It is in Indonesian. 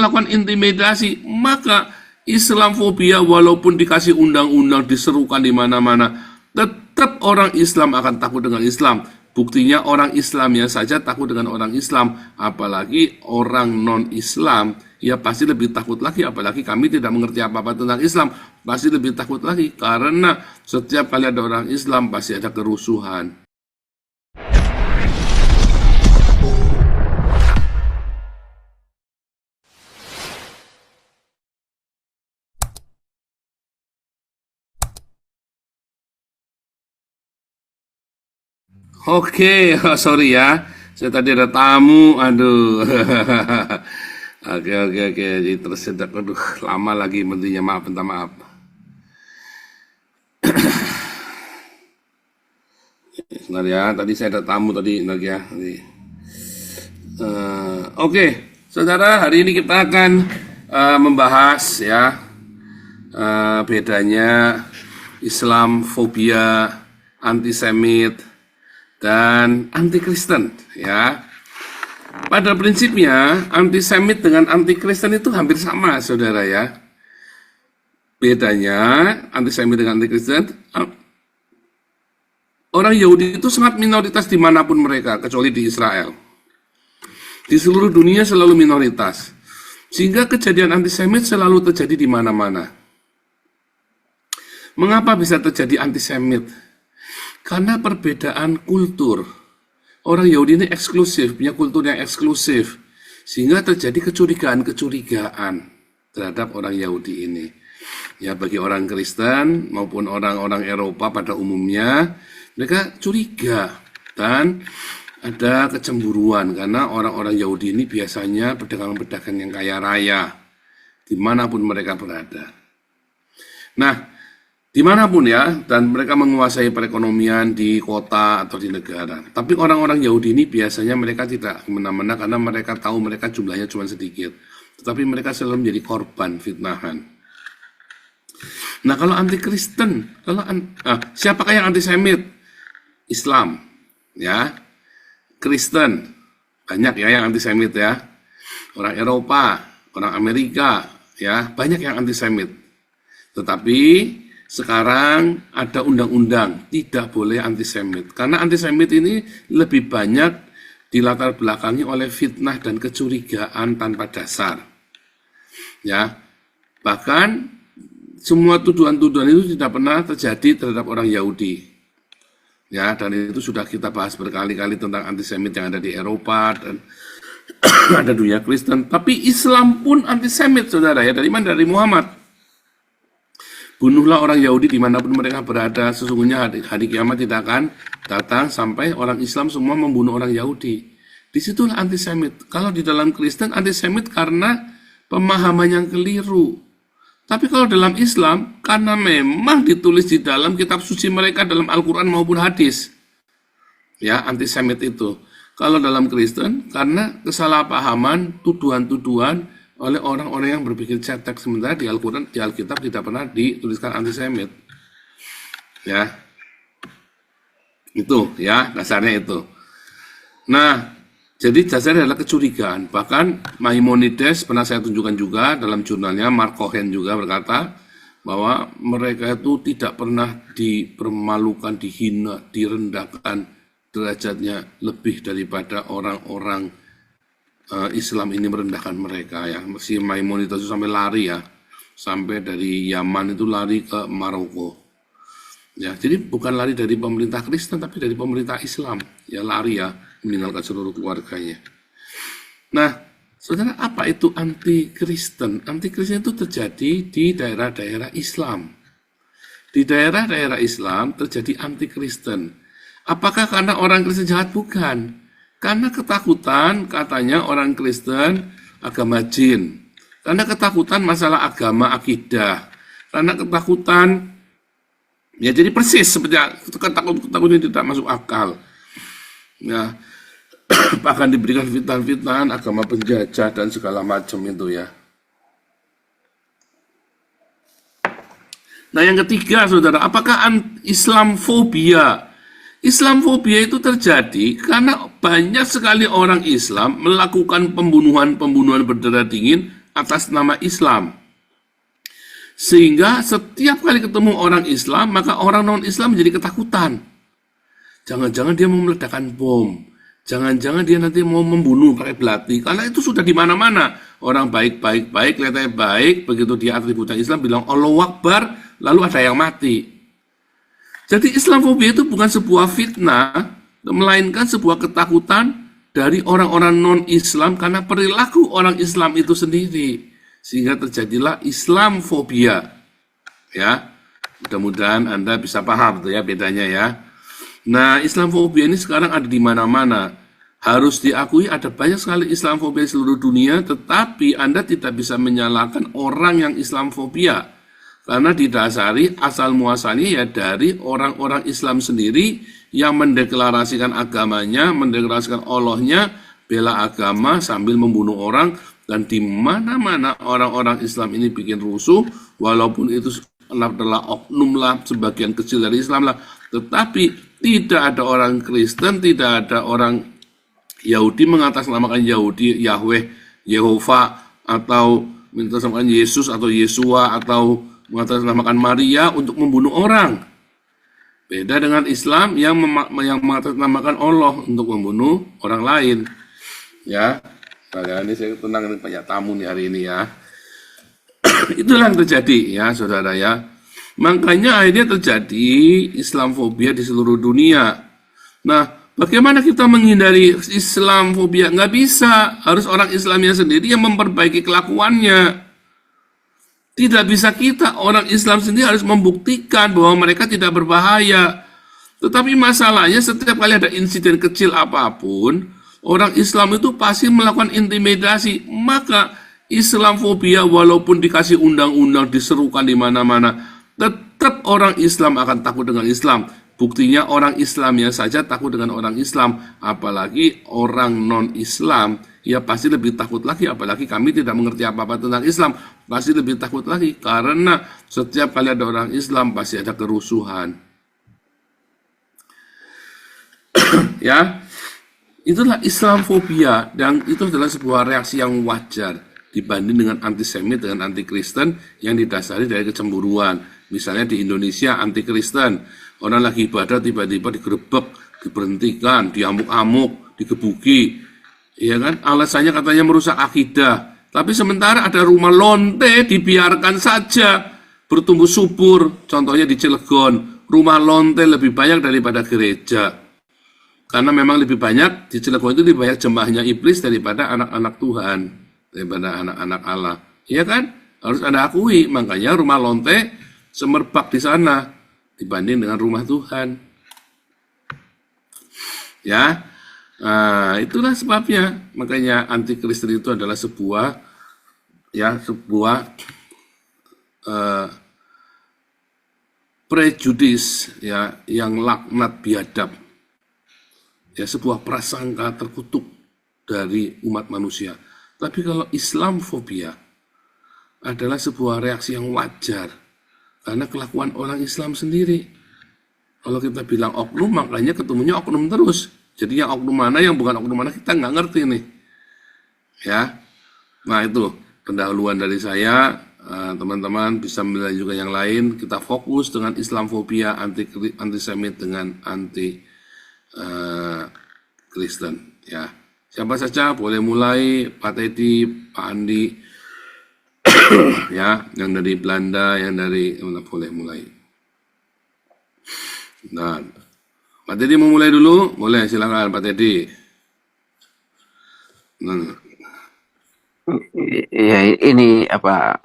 melakukan intimidasi, maka Islamfobia walaupun dikasih undang-undang diserukan di mana-mana, tetap orang Islam akan takut dengan Islam. Buktinya orang Islamnya saja takut dengan orang Islam, apalagi orang non-Islam, ya pasti lebih takut lagi, apalagi kami tidak mengerti apa-apa tentang Islam, pasti lebih takut lagi, karena setiap kali ada orang Islam, pasti ada kerusuhan. Oke, sorry ya, saya tadi ada tamu, aduh. Oke, jadi tersedak, aduh, lama lagi mentinya, maaf, minta maaf. Sebentar ya, tadi saya ada tamu tadi, lagi ya. Oke, saudara, hari ini kita akan membahas ya bedanya Islamfobia, antisemit, dan anti-Kristen ya. Pada prinsipnya antisemit dengan anti-Kristen itu hampir sama, saudara ya. Bedanya antisemit dengan anti-Kristen, orang Yahudi itu sangat minoritas dimanapun mereka, kecuali di Israel. Di seluruh dunia selalu minoritas, sehingga kejadian antisemit selalu terjadi di mana-mana. Mengapa bisa terjadi antisemit? Karena perbedaan kultur. Orang Yahudi ini eksklusif, punya kultur yang eksklusif, sehingga terjadi kecurigaan-kecurigaan terhadap orang Yahudi ini. Ya, bagi orang Kristen maupun orang-orang Eropa pada umumnya, mereka curiga dan ada kecemburuan karena orang-orang Yahudi ini biasanya pedagang-pedagang yang kaya raya dimanapun mereka berada. Nah, dimanapun ya, dan mereka menguasai perekonomian di kota atau di negara. Tapi orang-orang Yahudi ini biasanya mereka tidak kemana-mana karena mereka tahu mereka jumlahnya cuma sedikit. Tetapi mereka selalu menjadi korban fitnahan. Nah, kalau anti-Kristen, siapakah yang antisemit? Islam, ya. Kristen, banyak ya yang antisemit ya. Orang Eropa, orang Amerika, ya, banyak yang antisemit. Tetapi sekarang ada undang-undang tidak boleh antisemit. Karena antisemit ini lebih banyak dilatar belakangi oleh fitnah dan kecurigaan tanpa dasar. Ya, bahkan semua tuduhan-tuduhan itu tidak pernah terjadi terhadap orang Yahudi. Ya, dan itu sudah kita bahas berkali-kali tentang antisemit yang ada di Eropa dan ada dunia Kristen. Tapi Islam pun antisemit, saudara ya. Dari mana? Dari Muhammad. Bunuhlah orang Yahudi dimanapun mereka berada. Sesungguhnya hari kiamat tidak akan datang sampai orang Islam semua membunuh orang Yahudi. Disitulah antisemit. Kalau di dalam Kristen antisemit karena pemahaman yang keliru. Tapi kalau dalam Islam, karena memang ditulis di dalam kitab suci mereka dalam Al-Quran maupun hadis. Ya, antisemit itu. Kalau dalam Kristen, karena kesalahpahaman, tuduhan-tuduhan oleh orang-orang yang berpikir cetek. Sementara di Al-Quran, di Alkitab tidak pernah dituliskan antisemit. Ya, itu ya, dasarnya itu. Nah, jadi dasarnya adalah kecurigaan. Bahkan Maimonides pernah saya tunjukkan juga dalam jurnalnya, Mark Cohen juga berkata bahwa mereka itu tidak pernah dipermalukan, dihina, direndahkan derajatnya lebih daripada orang-orang Islam ini merendahkan mereka ya. Si Maimonides itu sampai lari ya, sampai dari Yaman itu lari ke Maroko. Ya, jadi bukan lari dari pemerintah Kristen tapi dari pemerintah Islam. Ya lari ya, meninggalkan seluruh keluarganya. Nah, saudara, apa itu anti-Kristen? Anti-Kristen itu terjadi di daerah-daerah Islam. Di daerah-daerah Islam terjadi anti-Kristen. Apakah karena orang Kristen jahat? Bukan. Karena ketakutan katanya orang Kristen agama jin. Karena ketakutan masalah agama akidah. Karena ketakutan, ya jadi persis seperti ketakutan tidak masuk akal. Ya, bahkan diberikan fitnah-fitnahan agama penjajah dan segala macam itu ya. Nah, yang ketiga, saudara, apakah Islamfobia? Islamfobia itu terjadi karena banyak sekali orang Islam melakukan pembunuhan-pembunuhan berdarah dingin atas nama Islam. Sehingga setiap kali ketemu orang Islam, maka orang non-Islam menjadi ketakutan. Jangan-jangan dia mau meledakkan bom. Jangan-jangan dia nanti mau membunuh pakai belati. Karena itu sudah di mana-mana. Orang baik-baik, kelihatannya baik, begitu dia atributnya Islam, bilang Allahu Akbar, lalu ada yang mati. Jadi Islamofobia itu bukan sebuah fitnah, melainkan sebuah ketakutan dari orang-orang non-Islam karena perilaku orang Islam itu sendiri. Sehingga terjadilah Islamofobia. Ya, mudah-mudahan Anda bisa paham tuh ya bedanya ya. Nah, Islamofobia ini sekarang ada di mana-mana. Harus diakui ada banyak sekali Islamofobia di seluruh dunia, tetapi Anda tidak bisa menyalahkan orang yang Islamofobia. Karena didasari asal muasalnya ya dari orang-orang Islam sendiri yang mendeklarasikan agamanya, mendeklarasikan Allahnya, bela agama sambil membunuh orang, dan di mana-mana orang-orang Islam ini bikin rusuh, walaupun itu adalah oknum lah, sebagian kecil dari Islam lah, tetapi tidak ada orang Kristen, tidak ada orang Yahudi mengatasnamakan Yahudi, Yahweh, Yehova, atau mengatasnamakan Yesus atau Yesua, atau mengatasnamakan Maria untuk membunuh orang. Beda dengan Islam yang mengatasnamakan Allah untuk membunuh orang lain. Ya, kalian ini saya tenang ini banyak tamu nih hari ini ya. Itulah yang terjadi ya saudara ya. Makanya akhirnya terjadi Islamofobia di seluruh dunia. Nah, bagaimana kita menghindari Islamofobia? Nggak bisa, harus orang Islamnya sendiri yang memperbaiki kelakuannya. Tidak bisa kita, orang Islam sendiri harus membuktikan bahwa mereka tidak berbahaya. Tetapi masalahnya setiap kali ada insiden kecil apapun, orang Islam itu pasti melakukan intimidasi. Maka Islamofobia walaupun dikasih undang-undang, diserukan di mana-mana, tetap orang Islam akan takut dengan Islam. Buktinya orang Islamnya saja takut dengan orang Islam, apalagi orang non-Islam, ya pasti lebih takut lagi, apalagi kami tidak mengerti apa-apa tentang Islam, pasti lebih takut lagi, karena setiap kali ada orang Islam, pasti ada kerusuhan. Ya, itulah Islamofobia, dan itu adalah sebuah reaksi yang wajar, dibanding dengan antisemit, dengan anti-Kristen, yang didasari dari kecemburuan. Misalnya di Indonesia, anti-Kristen, orang lagi ibadah tiba-tiba digerebek, diberhentikan, diamuk-amuk, digebuki, ya kan? Alasannya katanya merusak akidah. Tapi sementara ada rumah lonte dibiarkan saja bertumbuh subur. Contohnya di Cilegon, rumah lonte lebih banyak daripada gereja. Karena memang lebih banyak di Cilegon itu lebih banyak jemaahnya iblis daripada anak-anak Tuhan, daripada anak-anak Allah. Iya kan? Harus Anda akui. Makanya rumah lonte semerbak di sana dibanding dengan rumah Tuhan. Ya. Nah, itulah sebabnya. Makanya anti-Kristen itu adalah sebuah prejudis ya, yang laknat biadab. Ya, sebuah prasangka terkutuk dari umat manusia. Tapi kalau Islamofobia adalah sebuah reaksi yang wajar karena kelakuan orang Islam sendiri. Kalau kita bilang oknum, makanya ketemunya oknum terus. Jadi yang oknum mana, yang bukan oknum mana, kita nggak ngerti nih. Ya, nah itu pendahuluan dari saya. Teman-teman bisa melihat juga yang lain. Kita fokus dengan Islamofobia, antisemit dengan anti Kristen. Ya, siapa saja boleh mulai. Pak Teddy, Pak Andi, ya, yang dari Belanda, yang dari boleh mulai. Nah, Pak Teddy mau mulai dulu? Boleh, silakan Pak Teddy. Ya, ini apa